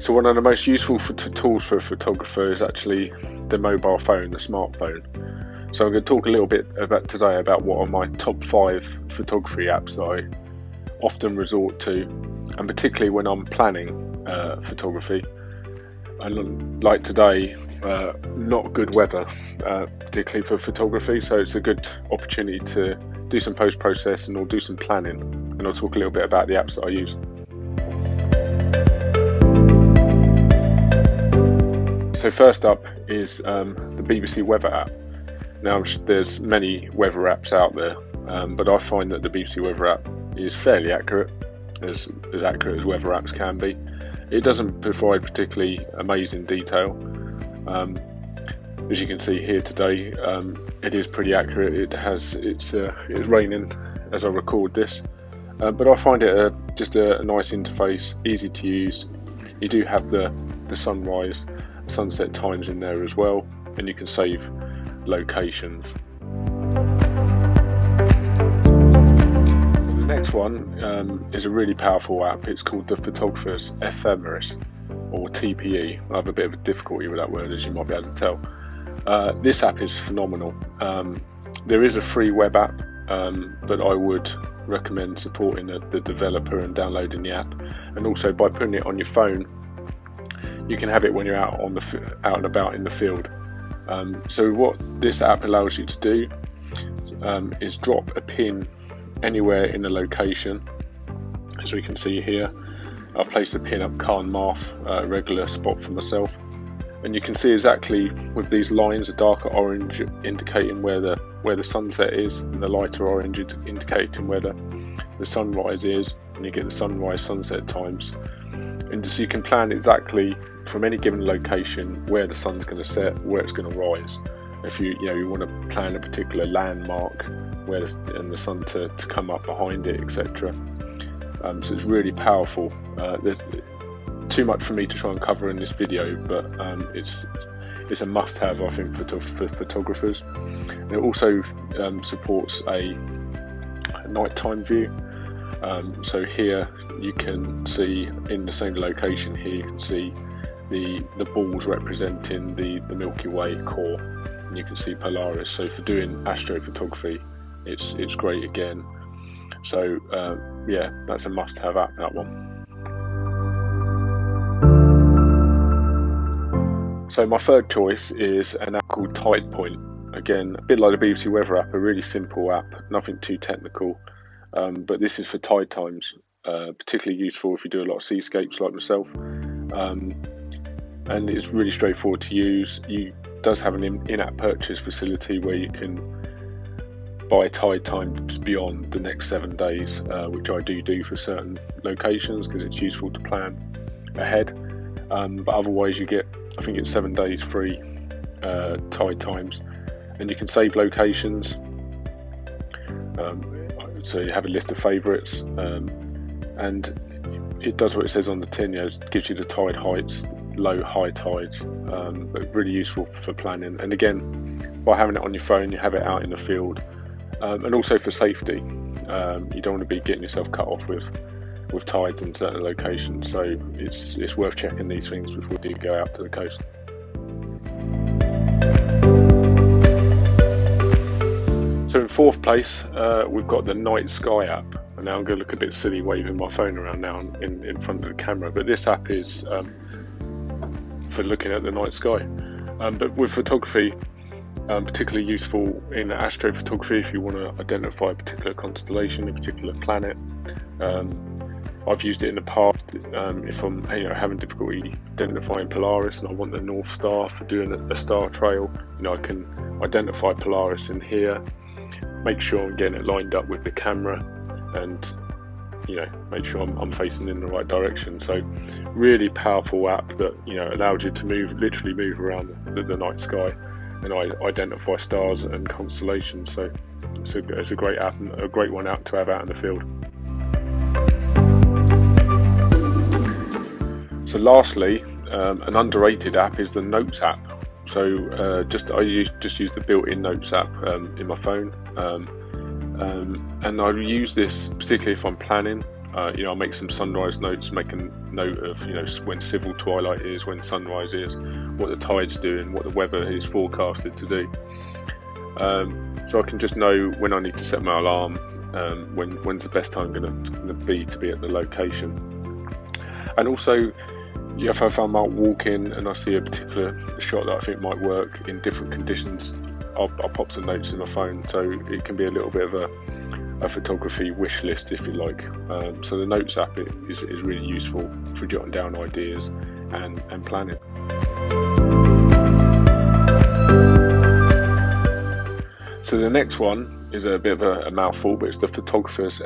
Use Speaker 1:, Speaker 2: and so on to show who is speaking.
Speaker 1: So one of the most useful tools for a photographer is actually the mobile phone, the smartphone. So I'm going to talk a little bit today about what are my top 5 photography apps that I often resort to, and particularly when I'm planning photography. And like today, not good weather, particularly for photography, so it's a good opportunity to do some post-process and I'll do some planning, and I'll talk a little bit about the apps that I use. So first up is the BBC Weather app. Now there's many weather apps out there, but I find that the BBC Weather app is fairly accurate, as accurate as weather apps can be. It doesn't provide particularly amazing detail. As you can see here today, it is pretty accurate. It's raining as I record this, but I find it just a nice interface, easy to use. You do have the sunrise, sunset times in there as well, and you can save locations. The next one is a really powerful app. It's called the Photographer's Ephemeris, or TPE. I have a bit of a difficulty with that word, as you might be able to tell. This app is phenomenal. There is a free web app, but I would recommend supporting the developer and downloading the app, and also by putting it on your phone, you can have it when you're out and about in the field. So what this app allows you to do is drop a pin anywhere in the location. As we can see here, I've placed a pin up Carn Marth, a regular spot for myself, and you can see exactly with these lines, a darker orange indicating where the sunset is, and the lighter orange indicating where the sunrise is, and you get the sunrise sunset times. And so you can plan exactly from any given location where the sun's going to set, where it's going to rise. If you want to plan a particular landmark where and the sun to come up behind it, etc. So it's really powerful. There's too much for me to try and cover in this video, but it's a must-have, I think, for photographers. And it also supports a nighttime view. So here you can see in the same location here, you can see the balls representing the Milky Way core, and you can see Polaris. So for doing astrophotography, it's great again. So yeah, that's a must-have app, that one. So my third choice is an app called TidePoint. Again, a bit like the BBC Weather app, a really simple app, nothing too technical. But this is for tide times, particularly useful if you do a lot of seascapes like myself. And it's really straightforward to use. It does have an in-app purchase facility where you can buy tide times beyond the next 7 days, which I do for certain locations because it's useful to plan ahead. But otherwise you get, I think it's 7 days free tide times, and you can save locations. So you have a list of favourites, and it does what it says on the tin. It gives you the tide heights, low, high tides, but really useful for planning. And again, by having it on your phone, you have it out in the field, and also for safety. You don't want to be getting yourself cut off with tides in certain locations. So it's worth checking these things before you go out to the coast. So in fourth place, we've got the Night Sky app. And now I'm going to look a bit silly waving my phone around now in front of the camera, but this app is for looking at the night sky. But with photography, particularly useful in astrophotography if you want to identify a particular constellation, a particular planet. I've used it in the past if I'm having difficulty identifying Polaris and I want the North Star for doing a star trail. I can identify Polaris in here, make sure I'm getting it lined up with the camera, and make sure I'm facing in the right direction. So really powerful app that allows you to literally move around the night sky and identify stars and constellations. So it's a great app, and a great one to have out in the field. So lastly, an underrated app is the Notes app. So I just use the built-in Notes app in my phone, and I use this particularly if I'm planning. I'll make some sunrise notes, make a note of when civil twilight is, when sunrise is, what the tide's doing, what the weather is forecasted to do. So I can just know when I need to set my alarm, when's the best time going to be at the location. And also, if I'm out walking and I see a particular shot that I think might work in different conditions, I'll pop some notes in my phone, so it can be a little bit of a photography wish list, if you like. So the Notes app is really useful for jotting down ideas and planning. So the next one is a bit of a mouthful, but it's the Photographer's